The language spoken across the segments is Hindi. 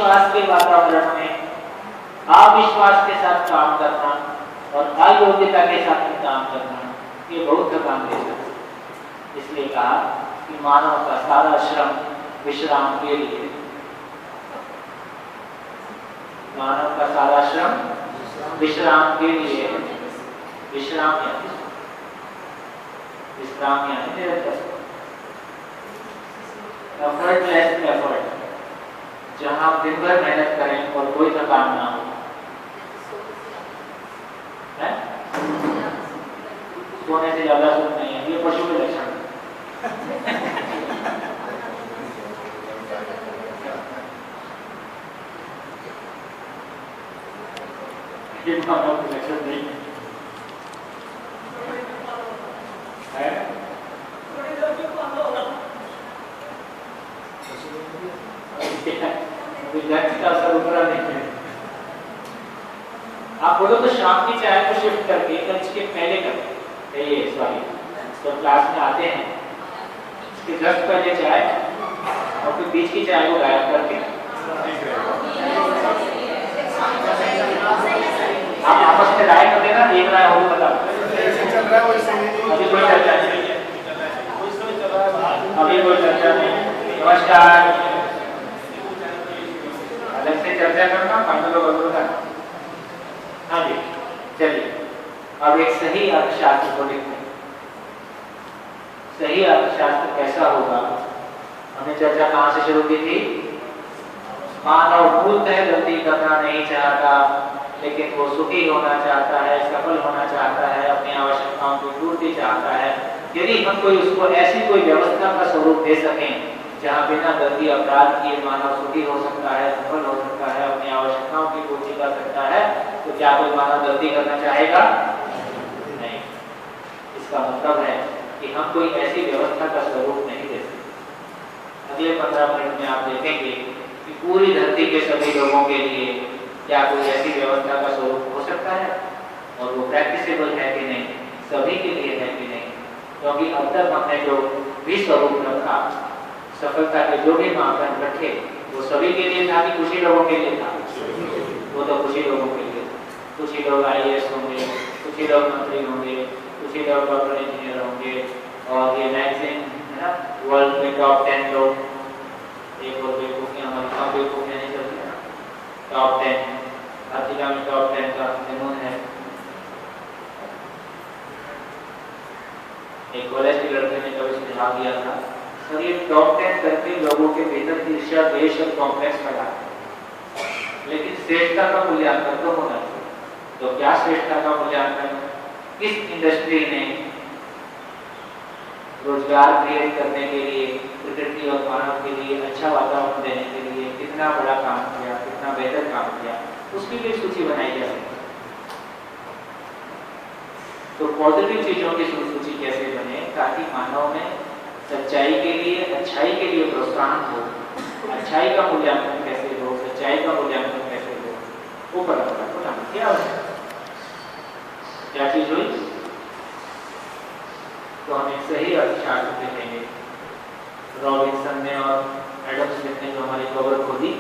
अविश्वास के वातावरण में अविश्वास के साथ काम करना और अयोग्यता के साथ काम करना ये बहुत थकान देता है। इसलिए कहा कि मानव का सारा श्रम विश्राम के लिए, मानव का सारा श्रम विश्राम के लिए, विश्राम यानी निरंतर एफर्टलेस एफर्ट, जहां दिन भर मेहनत करें और कोई थकान ना हो। सोने से ज्यादा सुख नहीं है, ये पशु के लक्षण ये मानव के लक्षण नहीं है। विद्यार्थी का असर उतरा नहीं है। आप बोलो तो शाम की चाय को शिफ्ट करके लंच के पहले करते, तो क्लास में आते हैं इसके जस्ट पहले चाय और फिर बीच की चाय को गायब करके आप आपस में राय कर देना, एक राय हो बता। अभी कोई चर्चा नहीं, अभी कोई चर्चा नहीं। नमस्कार, अलग से चर्चा करना, फाइनल होगा। हाँ जी, चलिए अब एक सही अर्थशास्त्र को लिखते हैं। सही अर्थशास्त्र कैसा होगा? हमने चर्चा कहाँ से शुरू की थी? मानव मूलतः गलती करना नहीं चाहता, लेकिन वो सुखी होना चाहता है, सफल होना चाहता है, अपनी आवश्यकताओं की पूर्ति चाहता है। यदि हम कोई उसको ऐसी कोई व्यवस्था का स्वरूप दे सकें जहाँ बिना गलती अपराध किए मानव सुखी हो सकता है, सफल हो सकता है, अपनी आवश्यकताओं की पूर्ति कर सकता है, तो क्या कोई मानव गलती करना चाहेगा? नहीं। इसका मतलब है कि हम कोई ऐसी व्यवस्था का स्वरूप नहीं दे सकते। अगले 15 मिनट में आप देखेंगे कि पूरी धरती के सभी लोगों के लिए क्या कोई ऐसी व्यवस्था का स्वरूप हो सकता है और वो प्रैक्टिसेबल है कि नहीं, सभी के लिए है कि नहीं। क्योंकि अब तक हमने जो भी स्वरूप रखा, सफलता के जो भी मापदंड रखे, वो सभी के लिए था कि कुछ ही लोगों के लिए था? वो तो कुछ ही लोगों के लिए। कुछ ही लोग IAS होंगे, कुछ ही लोग मंत्री होंगे, कुछ ही लोग डॉक्टर इंजीनियर होंगे। और ये मैगजीन है ना, वर्ल्ड में टॉप 10 लोग, एक और बेवकूफियाँ हमारी बेवकूफियाँ नहीं चलती है ना, टॉप 10 हर जगह में टॉप 10 का जुनून है। एक कॉलेज की लड़के ने कभी सुझाव दिया था, सर ये टॉप 10 करके लोगों के भीतर ईर्ष्या, द्वेष और कॉम्प्लेक्स पैदा है, लेकिन श्रेष्ठता का मूल्यांकन तो होना चाहिए। तो क्या श्रेष्ठता का मूल्यांकन? किस इंडस्ट्री ने रोजगार क्रिएट करने के लिए, प्रकृति और मानव के लिए अच्छा वातावरण देने के लिए कितना बड़ा काम किया, कितना बेहतर काम किया, उसकी भी सूची बनाई जा सकती है। तो पॉजिटिव चीजों की सूची कैसे बने ताकि मानव में सच्चाई के लिए, अच्छाई के लिए प्रोत्साहन हो। अच्छाई का मूल्यांकन कैसे हो, सच्चाई का मूल्यांकन कैसे हो, वो परंपरा को लाना क्या है। क्या चीज हुई? तो हम एक सही अर्थशास्त्र देखेंगे। रॉबिन्सन ने और एडम स्मिथ ने जो हमारी कवर खोदी,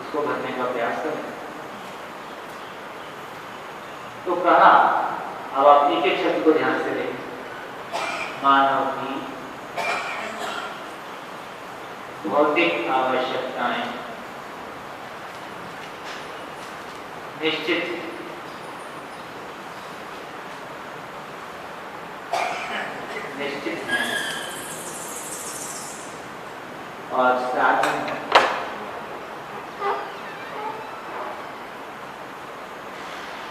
उसको भरने का प्रयास करें। तो कहा, अब आप एक एक शब्द को ध्यान से देखें। मानव की भौतिक आवश्यकताएं निश्चित हैं और साधन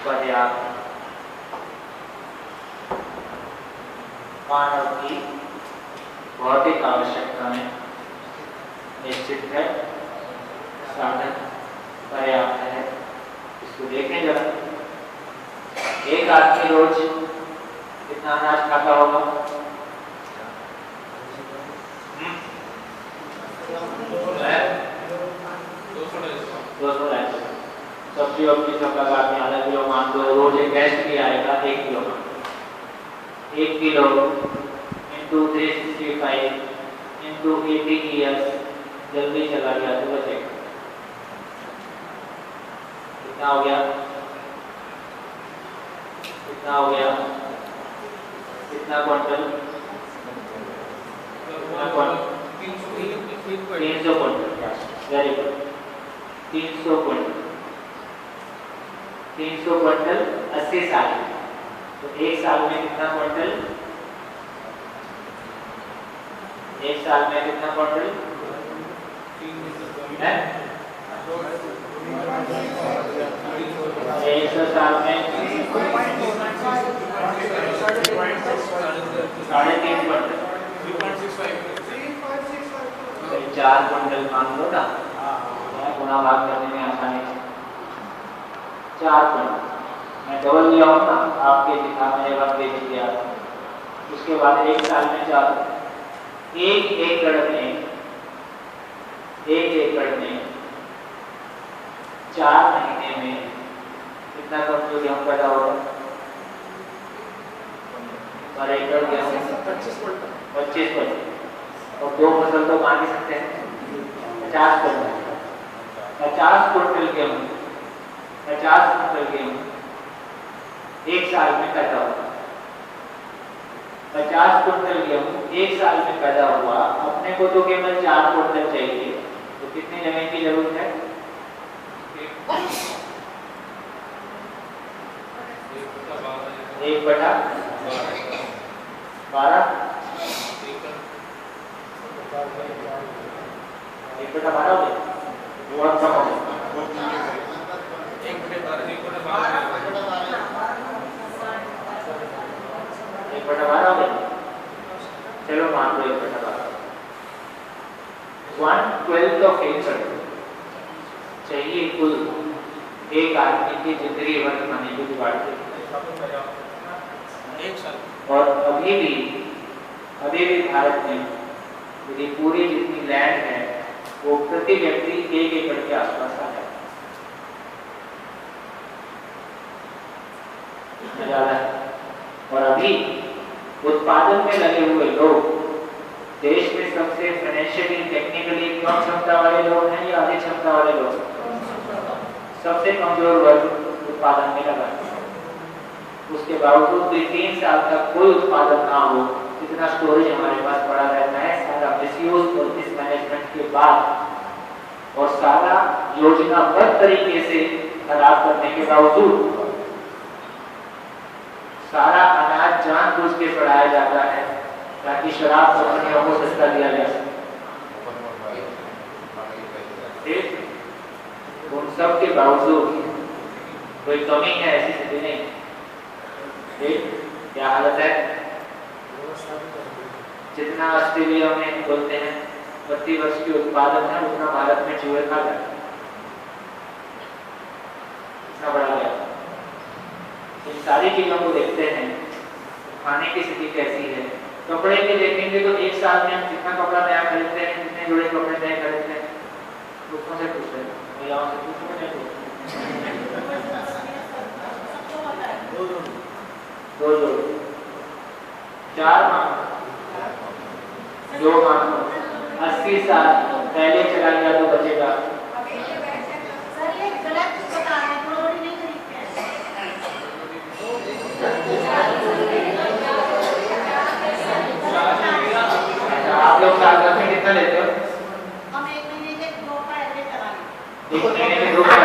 पर्याप्त। मानव की भौतिक आवश्यकताएं निश्चित है, साधन पर्याप्त है। इसको देखें जरा, एक आदमी रोज कितना अनाज खाता होगा? सब्जी वब्जी सब लगा के आधा किलो मान दो, रोज एक गैस भी आएगा 1 किलो मान, 1 किलो इंटू 365 इंटू 80 ईयर्स, जल्दी चला गया तो बचेगा कितना हो गया? कितना हो गया? कितना quintal? 300 quintal. Very good. 300 quintal. 300 quintal 80 साल में, तो एक साल में कितना क्विंटल? एक साल में कितना क्विंटल है? 100 साल में 3.5 क्विंटल, 4 क्विंटल मान लो ना, गुणा भाग करने में आसानी से 4 क्विंटल। मैं डबल लिया हूँ ना, आपके दिखा मैंने बात दे दिया। उसके बाद एक साल में 4, एक एकड़ में 4 महीने में कितना क्विंटल गेहूं पैदा होगा? पर एकड़ गेहूं 25 क्विंटल। और 2 फसल तो मान ही सकते हैं 50 क्विंटल। 50 क्विंटल गेहूं एक साल में पैदा होगा। 50 क्विंटल गेहूं एक साल में पैदा हुआ। अपने को तो केवल 4 क्विंटल चाहिए, तो कितनी जमीन की जरूरत है? 1/12 बहुत कम हो गया। 1/12 हो गया। चलो मान लो 1/12, 1/12 ऑफ एकड़ चाहिए कुल एक आदमी की जिंदगी भर खाने की जुगाड़ के। और अभी भी भारत में यदि पूरी जितनी लैंड है वो प्रति व्यक्ति 1 एकड़ के आसपास आ जाए, ज्यादा है। और अभी उत्पादन में लगे हुए लोग देश में सबसे फाइनेंशियली टेक्निकली कम क्षमता वाले लोग हैं या अधिक क्षमता वाले लोग? सबसे कमजोर वर्ग उत्पादन में लगा है। उसके बावजूद भी 3 साल तक कोई उत्पादन ना हो, इतना स्टोरेज हमारे पास पड़ा रहता है। सारा मिसयूज और मिसमैनेजमेंट के बाद और सारा योजनाबद्ध तरीके से खराब करने के बावजूद सारा अनाज जानबूझ के बढ़ाया जाता है ताकि शराब कंपनियों को सस्ता दिया जा सके। उन सब के बावजूद कोई कमी है, ऐसी स्थिति नहीं। क्या हालत है? जितना ऑस्ट्रेलिया में बोलते हैं प्रति वर्ष की उत्पादन है, उतना भारत में चूहे खा जाते हैं। इतना बढ़ा गया। इन सारी चीजों को देखते हैं, खाने की स्थिति कैसी है। कपड़े के देखेंगे तो एक साल में हम कितना कपड़ा नया खरीदते हैं, कितने जोड़े कपड़े नए खरीदते हैं? लोगों से पूछते हैं, महिलाओं से पूछते हैं। 2 जोड़े, 4 मांगो, 2 मांगो। 80 साल पहले चला गया तो बचेगा। आप लोग साल भर में कितना लेते हो? हम 1 महीने के 2 का एवरेज करा लेते हैं। 1 महीने में 2 का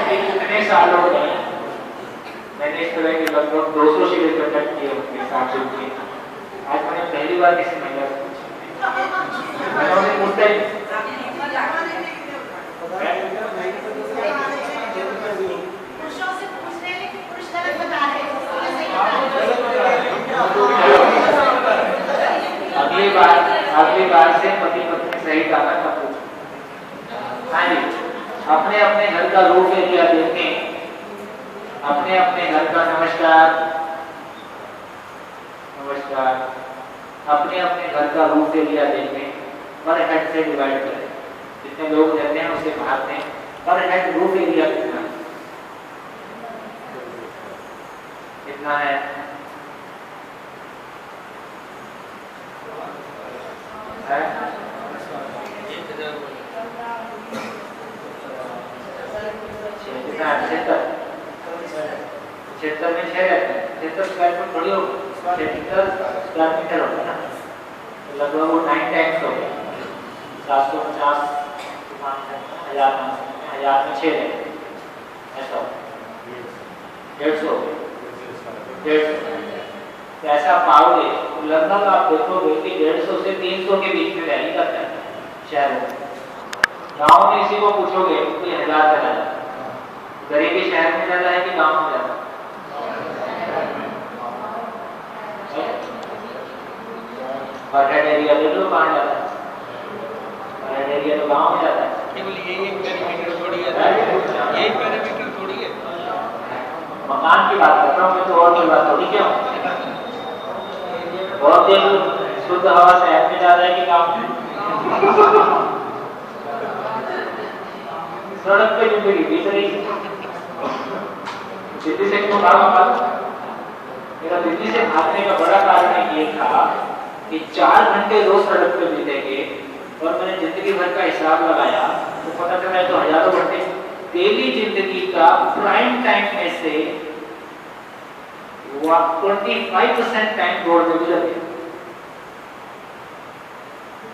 कितने सालों में मैंने इस तरह के लगभग 200 शिविर कंडक्ट किए उनके साथ जुड़े। आज मैंने पहली बार किसी महिला से पूछा, मैंने उन्हें पूछा पुरुषों से पूछ रहे हैं कि पुरुष गलत बता रहे हैं। अगली बार से पति पत्नी सही गाना का पूछो। हाँ जी, अपने अपने घर का रूप एरिया देखें, अपने अपने घर का नमस्कार, अपने अपने घर का रूप एरिया देखें, पर हेड से डिवाइड करें। जितने लोग रहते हैं उससे भागते हैं, पर हेड रूप एरिया कितना है? है? कितना 76 में 6 रहते हैं, 76 स्क्वायर फुट थोड़ी होगी, 76 स्क्वायर मीटर होगा ना, तो लगभग वो 9 टाइम्स हो गया। 750 1000 में 6 रहते हैं, ऐसा 150 तो ऐसा पाओगे तो लगभग आप देखोगे कि 150 से 300 के बीच में वैली करता है शहरों में। गाँव में इसी को पूछोगे तो 1000 चला जाता है। गरीबी शहर में ज्यादा है कि गाँव में ज्यादा? पर हेड एरिया देख लो कहाँ जाता है, पर हेड एरिया तो गाँव में जाता है। मकान की बात कर रहा हूँ मैं, तो और की बात थोड़ी क्यों। बहुत देर शुद्ध हवा शहर में ज्यादा है कि गाँव में? सड़क पे जिंदगी बीत रही है। दिल्ली से क्यों भागा? मेरा दिल्ली से भागने का बड़ा कारण ये था कि 4 घंटे रोज सड़क पे बीतेंगे और मैंने जिंदगी भर का हिसाब लगाया तो पता चला तो हजारों घंटे डेली जिंदगी का प्राइम टाइम में से 25% टाइम रोड में गुजर गया।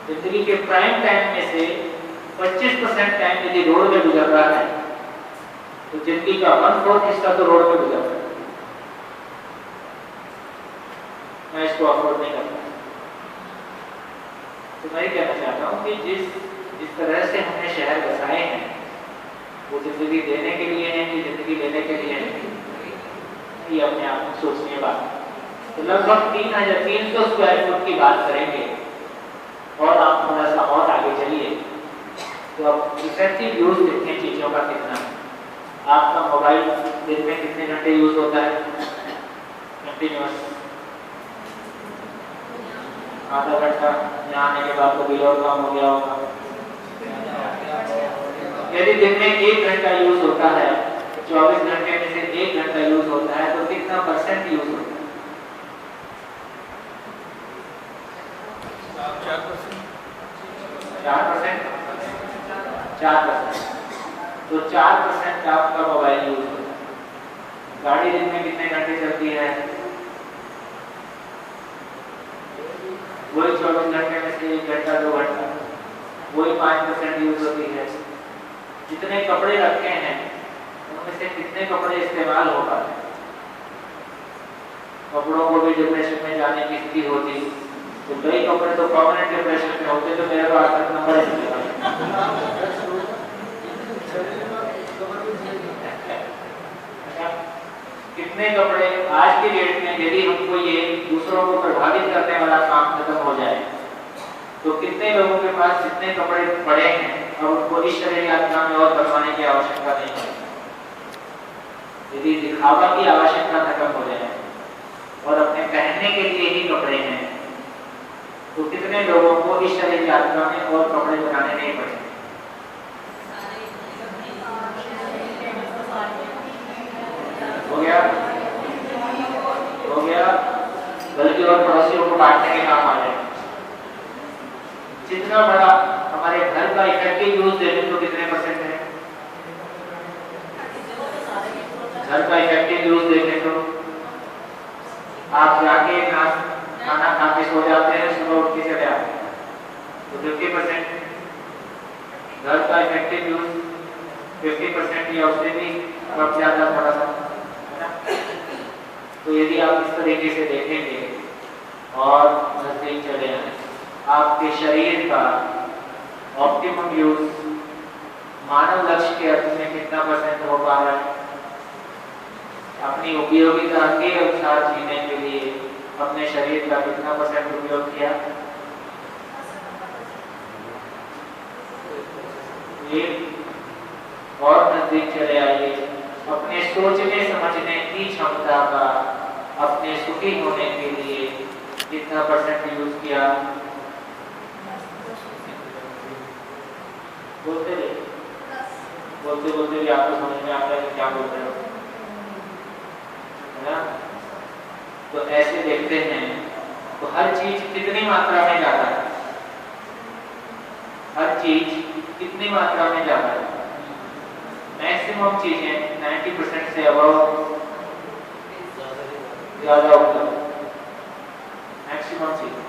जिंदगी के प्राइम टाइम में से 25% टाइम यदि रोड में गुजर रहा है तो जिंदगी का 1/4 हिस्सा तो रोड में गुजर रहा है। मैं इसको अफोर्ड नहीं करता। तो मैं कहना चाहता हूँ कि जिस तरह से हमने शहर बसाए हैं वो जिंदगी देने के लिए है कि जिंदगी लेने के लिए है, ये अपने आप में सोचने बात। तो लगभग 3300 स्क्वायर फुट की बात करेंगे और आप थोड़ा सा और आगे चलिए तो अब इफेक्टिव यूज देखने चीजों का कितना है। आपका मोबाइल दिन में कितने घंटे यूज होता है कंटिन्यूअस? आधा घंटा, यहाँ आने के बाद तो बिल और कम हो गया होगा। यदि दिन में 1 घंटा यूज होता है, 24 घंटे में से 1 घंटा यूज होता है तो कितना परसेंट यूज होता है? 4%। तो 4% आपका मोबाइल यूज होता है। गाड़ी दिन में कितने घंटे चलती है? वही 24 घंटे में से 1 घंटा 2 घंटा, वही 5% यूज होती है। जितने कपड़े रखे हैं उनमें से कितने कपड़े इस्तेमाल हो पाते हैं? कपड़ों को भी डिप्रेशन में जाने की स्थिति होती तो कई कपड़े तो परमानेंट डिप्रेशन में होते तो मेरे पास तक नंबर ही नहीं कितने कपड़े आज की डेट में यदि हमको ये दूसरों को प्रभावित करने वाला काम खत्म हो जाए तो कितने लोगों के पास जितने कपड़े पड़े हैं अब उनको इस शरीर यात्रा में और बनवाने की आवश्यकता नहीं है। यदि दिखावा की आवश्यकता खत्म हो जाए और अपने पहनने के लिए ही कपड़े हैं तो कितने लोगों को इस शरीर यात्रा में और कपड़े बनाने नहीं पड़े? हो गया बल्कि और पड़ोसियों को बांटने के काम आ जाए। जितना बड़ा हमारे घर का इफेक्टिव यूज देखें तो कितने परसेंट है? घर का इफेक्टिव यूज देखें तो आप जाके खाना खा के सो जाते हैं, सुबह उठ के चले आते हैं तो 50%। घर का इफेक्टिव यूज 50% या उससे भी कम ज्यादा थोड़ा सा। तो यदि आप इस तरीके से देखेंगे और नजदीक चले आए, आपके शरीर का ऑप्टिमम यूज मानव लक्ष्य के अर्थ में कितना % हो पा रहा है? अपनी उपयोगिता के अनुसार जीने के लिए अपने शरीर का कितना % उपयोग किया? ये और नजदीक चले आइए, अपने सोचने समझने की क्षमता का अपने सुखी होने के लिए कितना % यूज किया? बोलते भी आपको समझ में आता है कि क्या बोल रहे हो, है ना? तो ऐसे देखते हैं तो हर चीज कितनी मात्रा में जाता है? हर चीज कितनी मात्रा में जाता है? मैक्सिमम चीजें 90% से अबव ज्यादा उपलब्ध, मैक्सिमम चीज।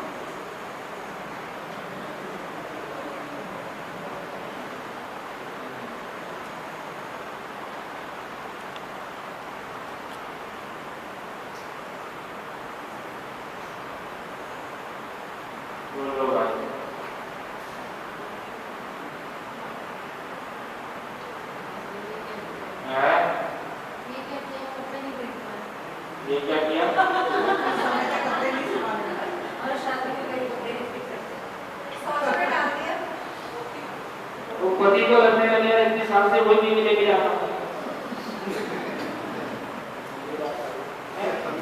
ये क्या किया? वो पति को लगने लगे इतने साल से वही बीवी लेके जाता हूँ।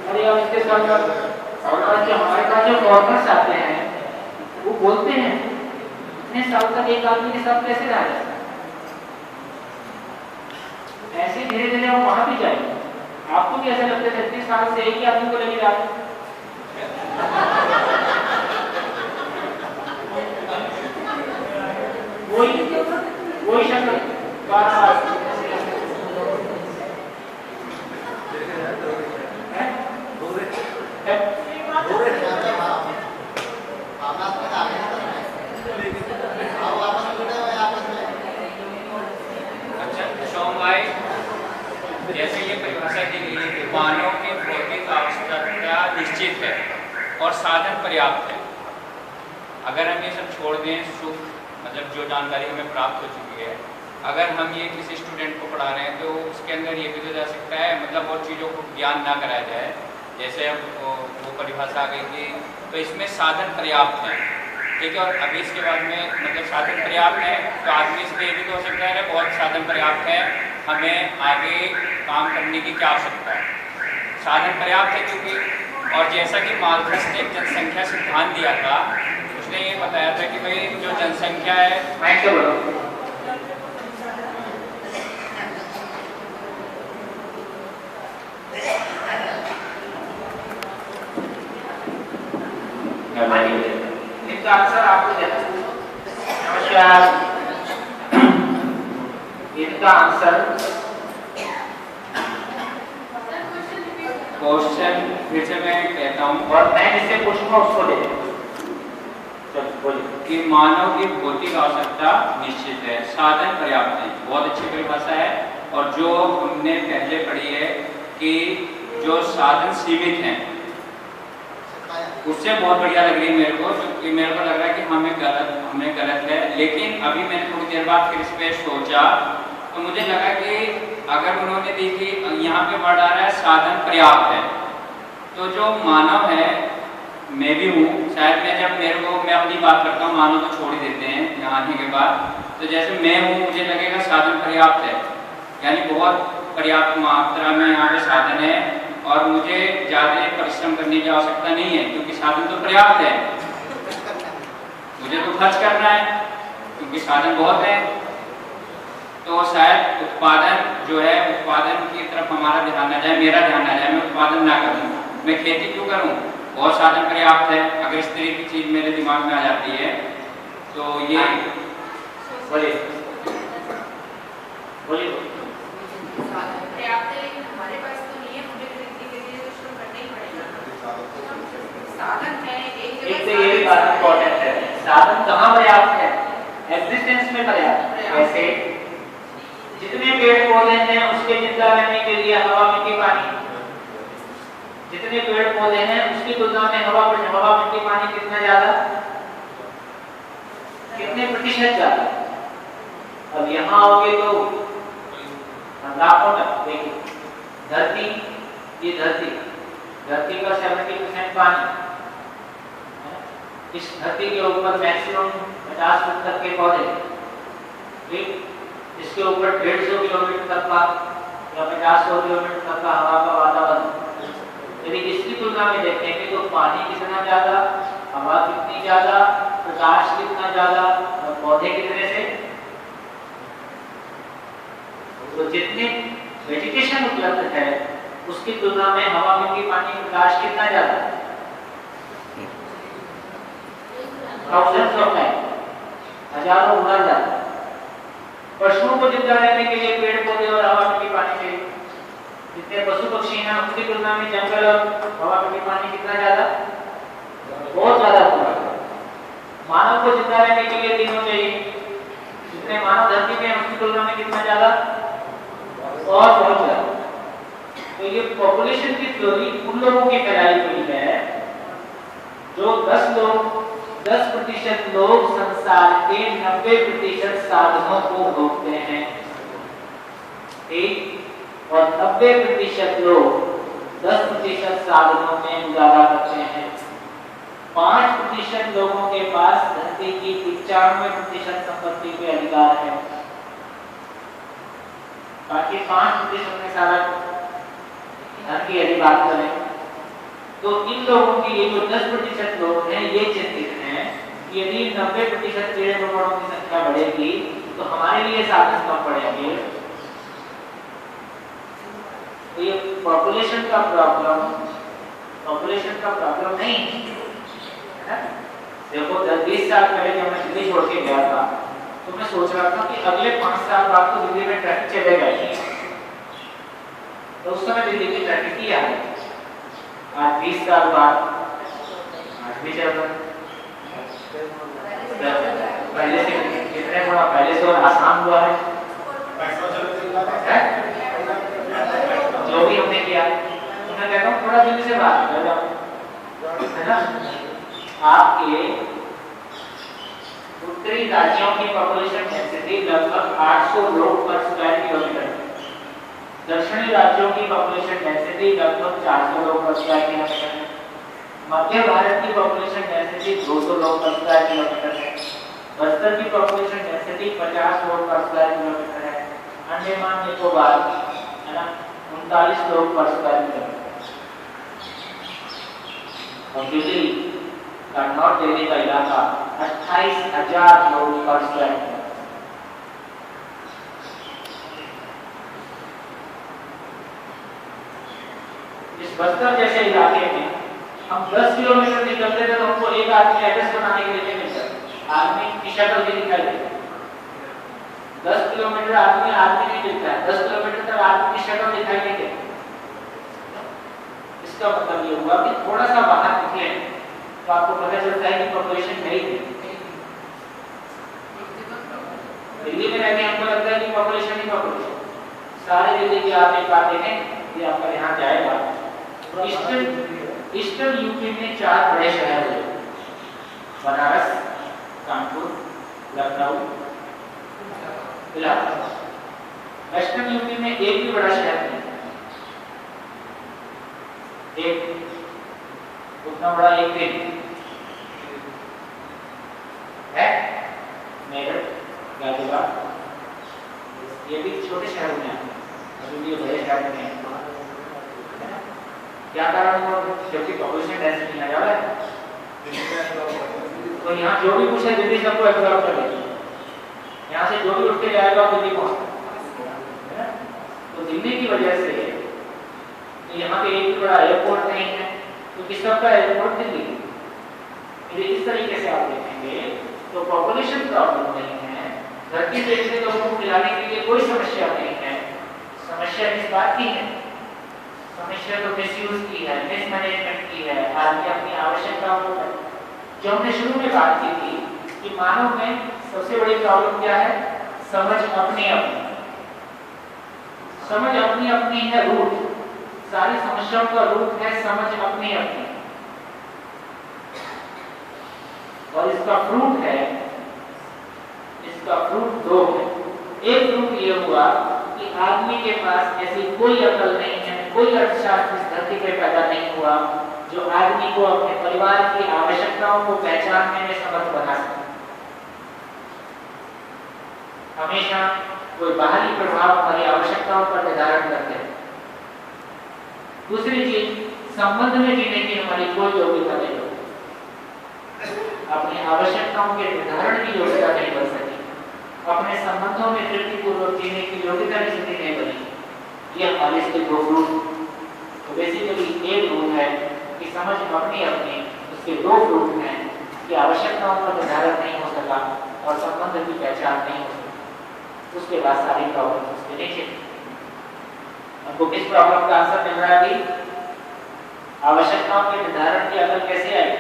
अरे यार इसके साथ हमारे पास जो गवर्नर्स आते हैं वो बोलते हैं इतने साल तक एक आदमी के साथ कैसे रह जाए? ऐसे धीरे धीरे हम वहां भी जाएंगे। आपको भी ऐसा लगता है 36 साल से एक ही आदमी को लेके जा रहे हैं? वही शक्ल बार-बार जैसे ये परिभाषा दी गई है कि मानव की भौतिक आवश्यकता निश्चित है और साधन पर्याप्त है। अगर हम ये सब छोड़ दें, सुख मतलब जो जानकारी हमें प्राप्त हो चुकी है, अगर हम ये किसी स्टूडेंट को पढ़ा रहे हैं तो उसके अंदर ये भी तो जा सकता है, मतलब और चीज़ों को ज्ञान ना कराया जाए। जैसे अब वो परिभाषा आ गई थी, तो इसमें साधन पर्याप्त है, ठीक है। और अभी इसके बाद में मतलब साधन पर्याप्त है तो आदमी इसलिए भी तो हो सकता है बहुत साधन पर्याप्त है, हमें आगे काम करने की क्या आवश्यकता है। साधन पर्याप्त है क्योंकि, और जैसा कि मालथस ने जनसंख्या सिद्धांत दिया था, उसने ये बताया था कि भाई जो जनसंख्या है, इसका आंसर आपको देना। नमस्कार, इनका आंसर क्वेश्चन फिर से मैं कहता हूँ और मैं जिससे पूछूंगा उसको दे कि मानव की भौतिक आवश्यकता निश्चित है, साधन पर्याप्त है। बहुत अच्छी परिभाषा है। और जो हमने पहले पढ़ी है कि जो साधन सीमित हैं, उससे बहुत बढ़िया लग रही है मेरे को, क्योंकि मेरे को लग रहा है कि हमें गलत है। लेकिन अभी मैंने थोड़ी देर बाद फिर इस पर सोचा तो मुझे लगा कि अगर उन्होंने देखी यहाँ पे वर्ड आ रहा है साधन पर्याप्त है, तो जो मानव है, मैं भी हूँ, शायद मैं अपनी बात करता हूँ, मानव तो छोड़ ही देते हैं यहाँ आने के बाद, तो जैसे मैं हूँ मुझे लगेगा साधन पर्याप्त है, यानी बहुत पर्याप्त मात्रा में यहाँ पे साधन है और मुझे ज़्यादा परिश्रम करने की आवश्यकता नहीं है क्योंकि साधन तो पर्याप्त है। मुझे तो खर्च करना है क्योंकि साधन बहुत है। तो शायद उत्पादन जो है, उत्पादन की तरफ हमारा ध्यान ना जाए, मेरा ध्यान ना जाए, मैं उत्पादन ना करूँ, मैं खेती क्यों करूँ, बहुत साधन पर्याप्त है। अगर इस तरह की चीज़ मेरे दिमाग में आ जाती है तो ये बोलिए पर्याप्त है, लेकिन हमारे पास तो नहीं है, मुझे खरीदने के लिए तो शुरू करना ही पड़ेगा। साधन है एक तो ये भी बात इम्पोर्टेंट है, साधन कहाँ पर्याप्त है? एग्जिस्टेंस में पर्याप्त। वैसे जितने पेड़ पौधे हैं उसके जिंदा रहने के लिए हवा, मिट्टी, पानी, जितने पेड़ पौधे हैं उसकी तुलना में हवा, मिट्टी, पानी कितना ज्यादा, कितने प्रतिशत ज्यादा? अब यहाँ आओगे तो लाखों तक। देखिए धरती, ये धरती का 70% पानी, इस धरती के ऊपर मैक्सिमम 50 फुट तक के पौधे, ठीक, इसके ऊपर 150 किलोमीटर तक का या 50-100 किलोमीटर तक का हवा का वातावरण। यदि इसकी तुलना में देखेंगे तो पानी कितना ज्यादा, हवा कितनी ज्यादा, प्रकाश कितना ज्यादा और पौधे कितने से। तो जितने वेजिटेशन उपलब्ध है उसकी तुलना में हवा, मिट्टी, पानी, प्रकाश कितना ज्यादा, थाउजेंड्स ऑफ टाइम, हजारों गुना ज्यादा। पशुओं को जिंदा रहने के लिए पेड़ पौधे और हवा में भी पानी चाहिए। जितने पशु पक्षी हैं उसकी तुलना में जंगल और हवा में भी पानी कितना ज्यादा, बहुत ज्यादा होगा। मानव को जिंदा रहने के लिए तीनों चाहिए, जितने मानव धरती में उसकी तुलना में कितना ज्यादा, और बहुत ज्यादा। तो ये पॉपुलेशन की थ्योरी उन लोगों की फैलाई हुई है जो 10% लोग संसार के 90% साधनों को भोगते हैं, ठीक, और 90% लोग 10% साधनों में गुजारा करते हैं। 5% लोगों के पास धरती की 95% संपत्ति पे अधिकार है, बाकी 5% में सारा धन की यदि बात करें तो इन लोगों की, ये जो 10% लोग हैं, ये चिंतित हैं कि यदि 90% कीड़े मकोड़ों की संख्या बढ़ेगी तो हमारे लिए साधन कम पड़ेंगे। तो ये पॉपुलेशन का प्रॉब्लम नहीं है। देखो 10-20 साल पहले जब मैं दिल्ली छोड़ के गया था तो मैं सोच रहा था कि अगले 5 साल बाद तो दिल्ली में ट्रैफिक चलेगा ही। तो उस समय दिल्ली की ट्रैफिक ही है। आज 20 साल बाद आज भी चल रहा है। पहले से कितने गुना पहले से और आसान हुआ है जो भी हमने किया। तो मैं कहता हूँ थोड़ा दिल्ली से बात कर जाओ, है ना। आपके उत्तरी राज्यों की पॉपुलेशन डेंसिटी लगभग 800 लोग पर स्क्वायर किलोमीटर है। दक्षिणी राज्यों की पॉपुलेशन डेंसिटी लगभग 400 लोग पर स्क्वायर किलोमीटर है। मध्य भारत की पॉपुलेशन डेंसिटी 200 लोग पर स्क्वायर किलोमीटर है। बस्तर की पॉपुलेशन डेंसिटी 50 लोग पर स्क्वायर किलोमीटर है। अंडमान निकोबार, है ना, 39 लोग पर स्क्वायर किलोमीटर। और दिल्ली का नॉर्थ दिल्ली का इलाका 28,000 लोग पर स्क्वायर किलोमीटर। इस बस्तर जैसे इलाके में हम 10 किलोमीटर निकलते थे तो हमको एक आदमी एड्रेस बनाने के लिए मिलता, आदमी की शक्ल भी दिखाई देती। 10 किलोमीटर आदमी नहीं दिखता है, 10 किलोमीटर तक आदमी की शक्ल दिखाई नहीं देती। इसका मतलब ये हुआ कि थोड़ा सा बाहर निकले तो आपको पता चलता है कि पॉपुलेशन नहीं थी। दिल्ली में रहते हमको लगता है कि पॉपुलेशन ही पॉपुलेशन, सारे दिल्ली के आप एक बात देखें, ये आपका यहाँ जाएगा। ईस्टर्न यूपी में 4 बड़े शहर हैं, बनारस, कानपुर, लखनऊ, इलाहाबाद। वेस्टर्न यूपी में एक भी बड़ा शहर नहीं, एक उतना बड़ा एक भी है। मेरठ, गाजियाबाद, ये भी छोटे शहरों में आते हैं, अभी भी बड़े शहर में हैं। क्या कारण हुआ? क्योंकि पॉपुलेशन डेंसिटी यहाँ ज्यादा है। तो यहाँ जो भी कुछ है दिल्ली सबको एब्जॉर्ब कर लेगी। यहाँ से जो भी उठ के जाएगा दिल्ली पहुँचता है। तो दिल्ली की वजह से यहाँ पे एक भी बड़ा एयरपोर्ट नहीं है, तो किस तरह का एयरपोर्ट दिल्ली। यदि इस तरीके से आप देखेंगे तो पॉपुलेशन प्रॉब्लम नहीं है, धरती पे इतने लोगों को खिलाने के लिए कोई समस्या नहीं है। समस्या इस बात की है, समस्या तो मिसयूज की है, मिसमैनेजमेंट की है, आदमी अपनी आवश्यकताओं को, जो हमने शुरू में बात की थी कि मानव में सबसे बड़ी प्रॉब्लम क्या है, समझ अपनी अपनी है रूट, सारी समस्याओं का रूट है समझ अपनी अपनी। और इसका फ्रूट 2 है। एक फ्रूट ये हुआ कि आदमी के पास ऐसी कोई अकल नहीं है, कोई अर्थशास्त्र इस धरती पे पैदा नहीं हुआ जो आदमी को अपने परिवार की आवश्यकताओं को पहचानने में समर्थ बना सके। हमेशा कोई बाहरी प्रभाव हमारी आवश्यकताओं पर निर्धारण करते हैं। दूसरी चीज, संबंध में जीने की हमारी कोई योग्यता नहीं होती, अपनी आवश्यकताओं के निर्धारण की योग्यता नहीं बन सकी, अपने संबंधों में तृप्तिपूर्वक जीने की योग्यता की स्थिति नहीं बनी। ये हमारे इसके 2 फ्रूट। तो बेसिकली एक रूट है कि समझ अपनी अपनी, उसके 2 फ्रूट हैं, की आवश्यकताओं का निर्धारण नहीं हो सका और संबंध की पहचान नहीं हो सकी, उसके बाद सारी प्रॉब्लम उसके नीचे। हमको किस प्रॉब्लम का आंसर मिल रहा है अभी? आवश्यकताओं के निर्धारण की अकल कैसे आई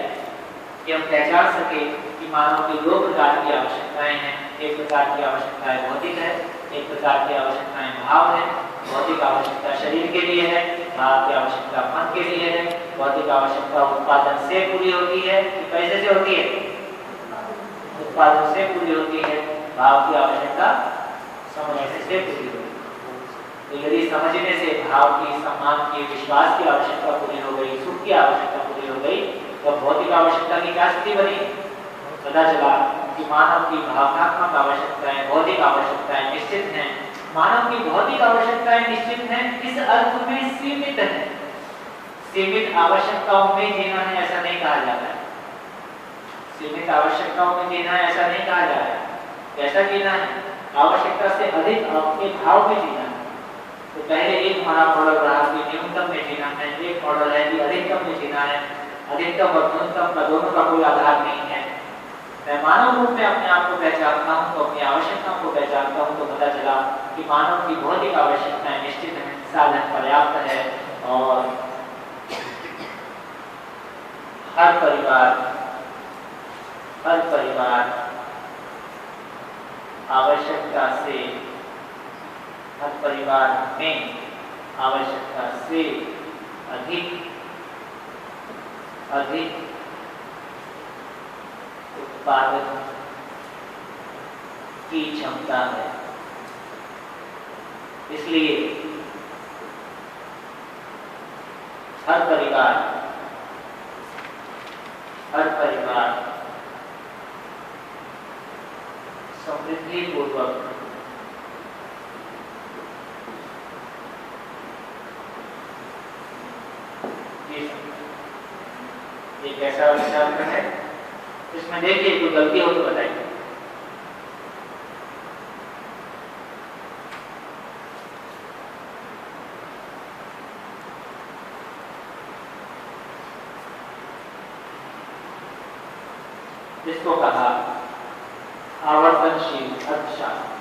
कि हम पहचान सके कि मानव की दो प्रकार की आवश्यकताएं हैं। एक प्रकार की आवश्यकताएं भौतिक है, एक प्रकार की आवश्यकताएं भाव है। भौतिक आवश्यकता शरीर के लिए है, भाव की आवश्यकता मन के लिए है। भौतिक आवश्यकता उत्पादन से पूरी होती है कि पैसे से होती है? उत्पादन से पूरी होती है। भाव की आवश्यकता समझने से पूरी होती है। तो यदि समझने से भाव की, सम्मान की, विश्वास की आवश्यकता पूरी हो गई, सुख की आवश्यकता पूरी हो गई, तो भौतिक आवश्यकता की क्या स्थिति बनी? पता चला कि मानव की भावनात्मक आवश्यकताएं, भौतिक आवश्यकताएं निश्चित हैं। मानव की भौतिक आवश्यकताएं निश्चित हैं, किस अर्थ में? सीमित है। सीमित आवश्यकताओं में जीना है ऐसा नहीं कहा जाता है। सीमित आवश्यकताओं में जीना है ऐसा नहीं कहा जाता है। कैसा जीना है? आवश्यकता से अधिक अपने भाव में जीना है। तो पहले एक हमारा मॉडल रहा कि न्यूनतम में जीना है, एक मॉडल है कि अधिकतम में जीना है। अधिकतम और न्यूनतम का दोनों का कोई आधार नहीं है। मैं मानव रूप में अपने आप को पहचानता हूँ, तो अपनी आवश्यकताओं को पहचानता हूँ, तो पता चला कि मानव की भौतिक आवश्यकताएं निश्चित हैं, साधन पर्याप्त है और हर परिवार आवश्यकता से, हर परिवार में आवश्यकता से अधिक उत्पादन की क्षमता है। इसलिए हर परिवार समृद्धि पूर्वक ये कैसा विचार है? इसमें देखिए कोई गलती हो तो बताइए। जिसको कहा आवर्तनशील अर्थशास्त्र।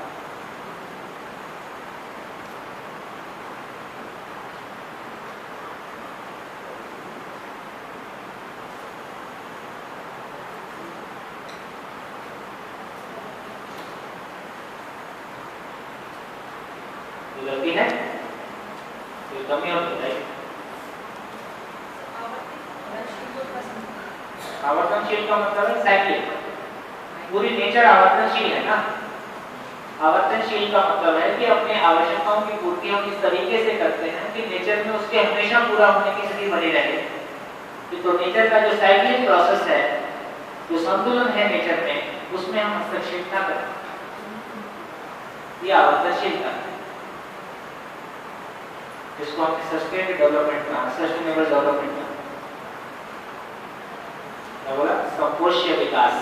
गलती है तो कमी और बताइए। आवर्तनशील का मतलब है साइक्लिक। पूरी नेचर आवर्तनशील है ना। आवर्तनशील का मतलब है कि अपने आवश्यकताओं की पूर्ति हम इस तरीके से करते हैं कि नेचर में उसके हमेशा पूरा होने की स्थिति बनी रहे। तो नेचर का जो साइक्लिक प्रोसेस है, जो संतुलन है नेचर में, उसमें हम हस्तक्षेप ना करें। ये आवर्तनशीलता है, जिसको हमने सस्टेनेबल डेवलपमेंट कहा, सस्टेनेबल डेवलपमेंट कहा। बोला संपोष्य विकास।